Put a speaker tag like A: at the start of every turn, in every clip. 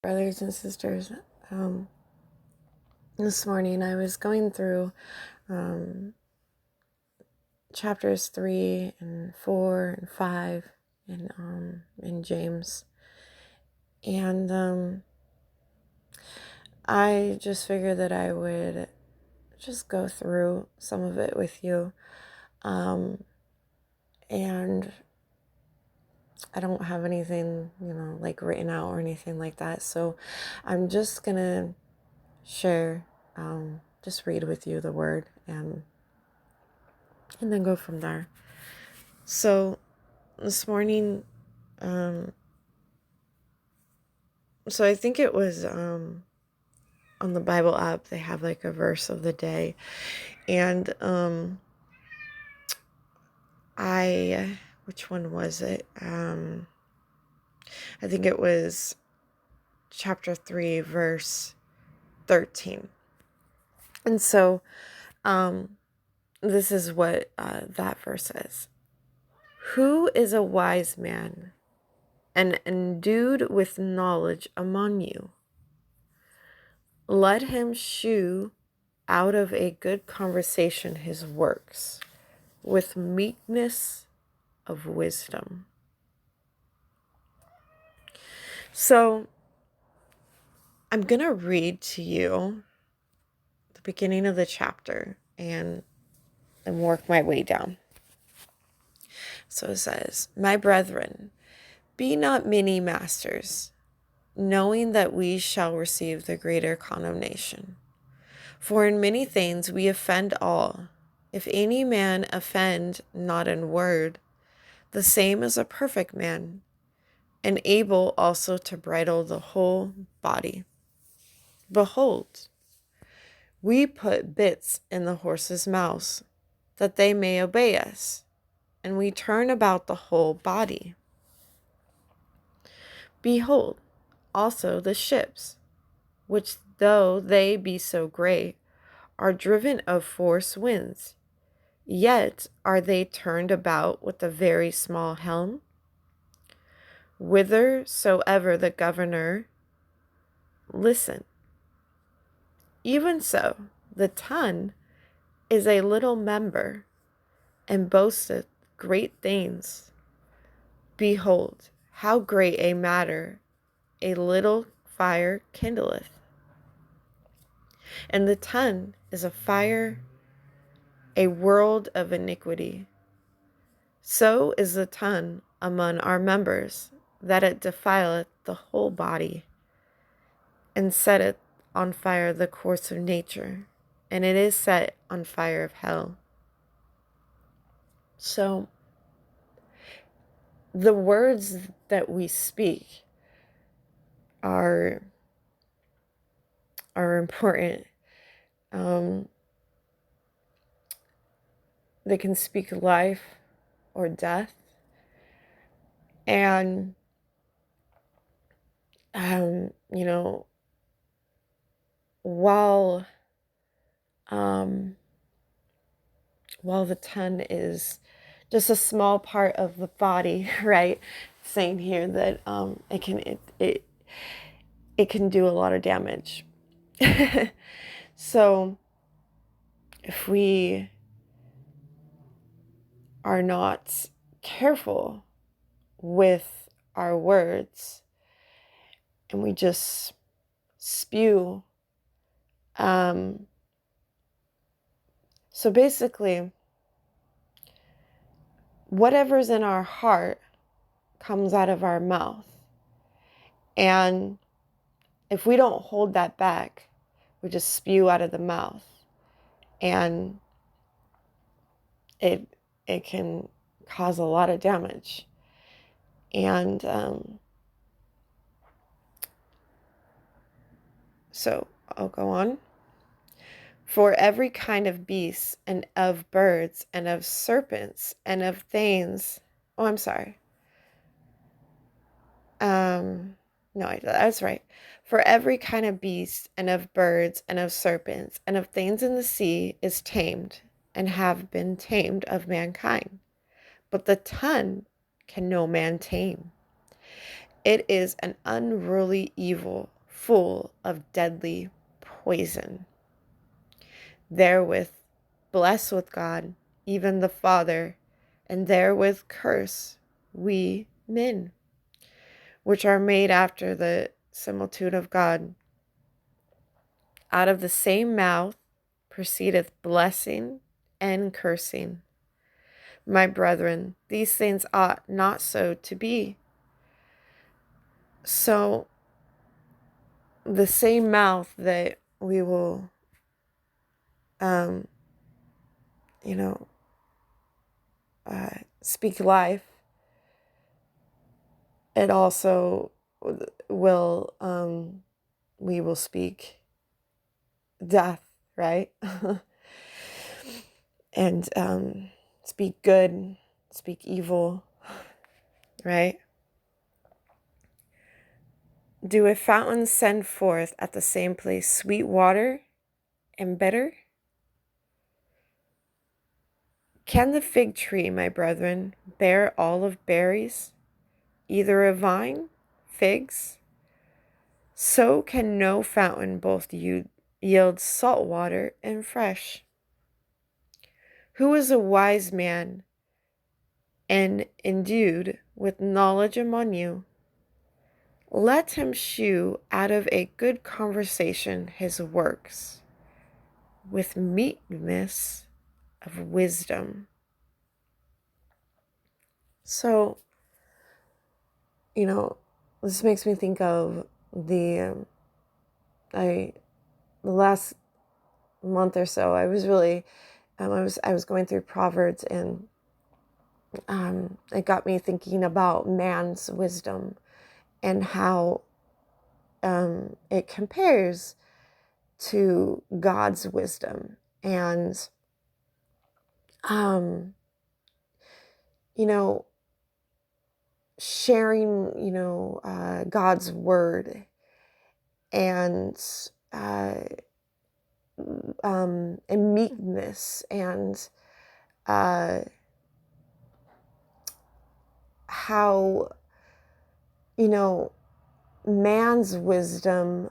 A: Brothers and sisters. Um, this morning I was going through chapters 3 and 4 and 5 in James, and I just figured that I would just go through some of it with you, and I don't have anything, like written out or anything like that, so I'm just gonna share, just read with you the word and then go from there. So this morning, so I think it was on the Bible app, they have like a verse of the day, and which one was it? I think it was chapter 3, verse 13. And so this is what that verse says. Who is a wise man and endued with knowledge among you? Let him shew out of a good conversation his works with meekness of wisdom. So I'm going to read to you the beginning of the chapter and work my way down. So it says, My brethren, be not many masters, knowing that we shall receive the greater condemnation. For in many things we offend all. If any man offend not in word, the same is a perfect man, and able also to bridle the whole body. Behold, we put bits in the horses' mouths, that they may obey us, and we turn about the whole body. Behold, also the ships, which though they be so great, are driven of force winds, yet are they turned about with a very small helm, whithersoever the governor listen. Even so, the tongue is a little member, and boasteth great things. Behold, how great a matter a little fire kindleth. And the tongue is a fire, a world of iniquity. So is the tongue among our members, that it defileth the whole body, and setteth on fire the course of nature, and it is set on fire of hell. So the words that we speak are important. They can speak life or death. And, while the tongue is just a small part of the body, right? Saying here that it can do a lot of damage. So if we are not careful with our words and we just spew, so basically whatever's in our heart comes out of our mouth. And if we don't hold that back, we just spew out of the mouth. And it can cause a lot of damage. And so I'll go on. For every kind of beast, and of birds, and of serpents, and of things. Oh, I'm sorry. No, that's right. For every kind of beast, and of birds, and of serpents, and of things in the sea is tamed, and have been tamed of mankind. But the tongue can no man tame. It is an unruly evil, full of deadly poison. Therewith bless with God, even the Father, and therewith curse we men, which are made after the similitude of God. Out of the same mouth proceedeth blessing and cursing. My brethren, these things ought not so to be. So, the same mouth that we will, um, you know, speak life, it also will, we will speak death, right? And speak good, speak evil, right? Do a fountain send forth at the same place sweet water and bitter? Can the fig tree, my brethren, bear olive berries, either a vine, figs? So can no fountain both yield salt water and fresh. Who is a wise man and endued with knowledge among you? Let him shew out of a good conversation his works, with meekness of wisdom. So, this makes me think of the last month or so. I was really, I was going through Proverbs, and it got me thinking about man's wisdom and how it compares to God's wisdom. And sharing God's word, and meekness, and how man's wisdom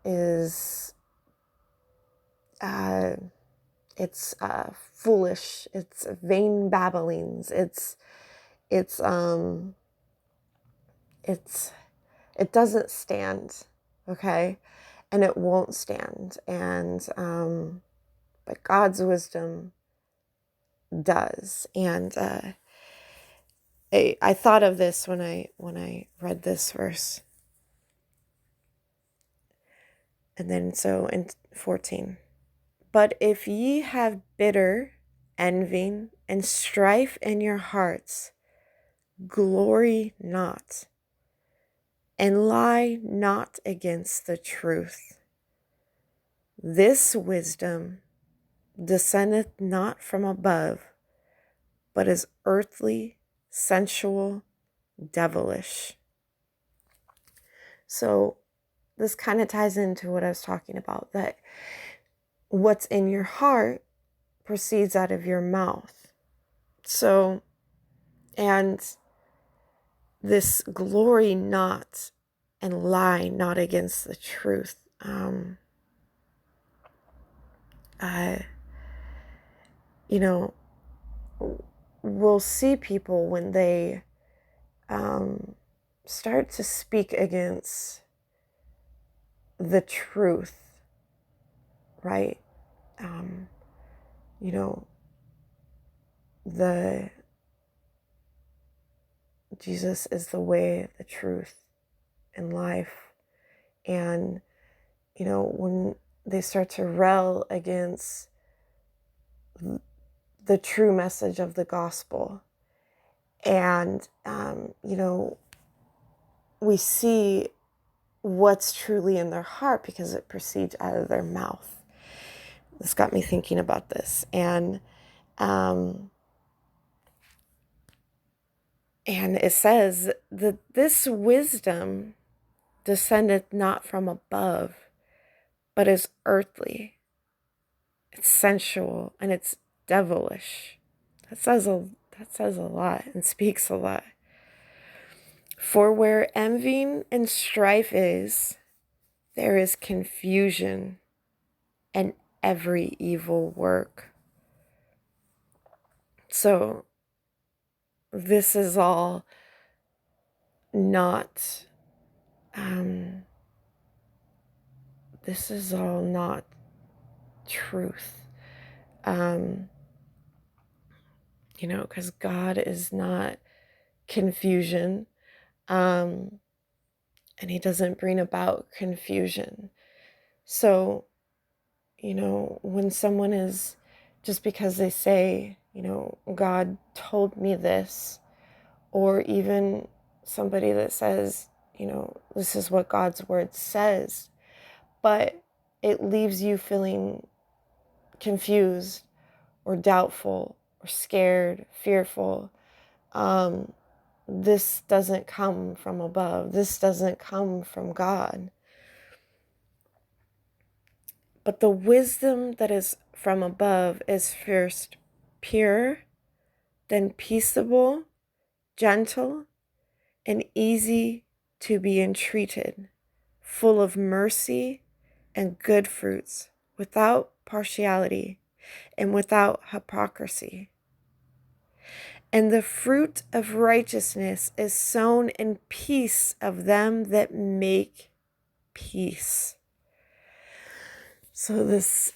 A: is it's foolish, it's vain babblings, it doesn't stand, okay, and it won't stand, and but God's wisdom does. And I thought of this when I read this verse. And then so in 14, but if ye have bitter envying and strife in your hearts, glory not, and lie not against the truth. This wisdom descendeth not from above, but is earthly, sensual, devilish. So this kind of ties into what I was talking about, that what's in your heart proceeds out of your mouth. So, and this glory not and lie not against the truth. We'll see people when they start to speak against the truth, right? Jesus is the way, the truth, and life. And, when they start to rail against the true message of the gospel, and, we see what's truly in their heart because it proceeds out of their mouth. This got me thinking about this. And it says that this wisdom descendeth not from above, but is earthly. It's sensual, and it's devilish. That says a lot and speaks a lot. For where envying and strife is, there is confusion and every evil work. So this is all not, this is all not truth. Because God is not confusion, and he doesn't bring about confusion. So, when someone is, just because they say, God told me this, or even somebody that says, this is what God's word says, but it leaves you feeling confused or doubtful or scared, fearful. This doesn't come from above. This doesn't come from God. But the wisdom that is from above is first pure, then peaceable, gentle, and easy to be entreated, full of mercy and good fruits, without partiality and without hypocrisy. And the fruit of righteousness is sown in peace of them that make peace. So this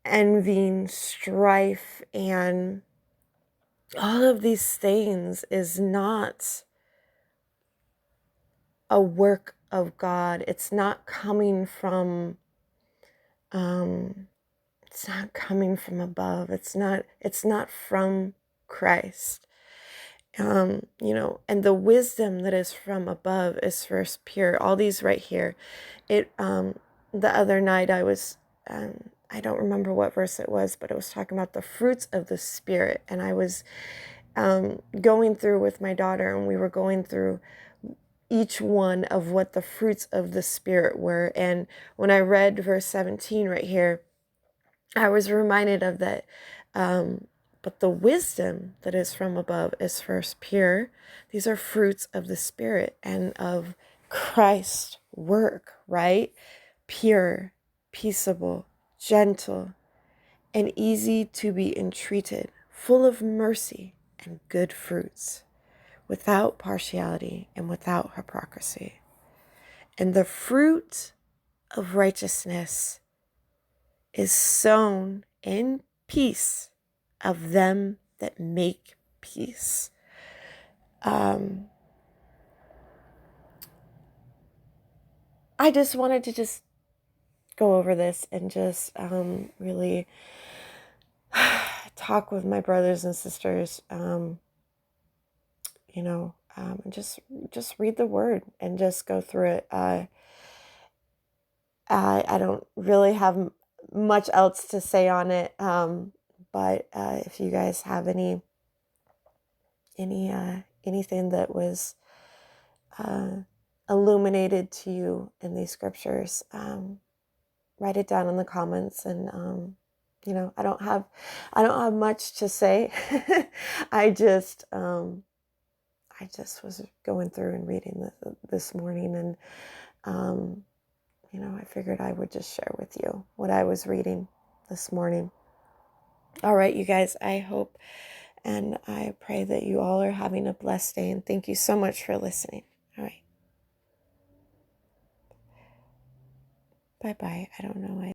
A: envying, strife, and all of these things is not a work of God. It's not coming from it's not coming from above. It's not from Christ. And the wisdom that is from above is first pure. All these right here. The other night I was, I don't remember what verse it was, but it was talking about the fruits of the Spirit. And I was going through with my daughter, and we were going through each one of what the fruits of the Spirit were. And when I read verse 17 right here, I was reminded of that. But the wisdom that is from above is first pure. These are fruits of the Spirit and of Christ's work, right? Pure, peaceable, gentle, and easy to be entreated, full of mercy and good fruits, without partiality and without hypocrisy. And the fruit of righteousness is sown in peace of them that make peace. I just wanted to just go over this and just really talk with my brothers and sisters, and just read the word and just go through it. I don't really have much else to say on it, but if you guys have anything that was illuminated to you in these scriptures, write it down in the comments. And I don't have much to say. I just was going through and reading this morning, and I figured I would just share with you what I was reading this morning. All right, you guys, I hope and I pray that you all are having a blessed day, and thank you so much for listening. All right. Bye-bye. I don't know why.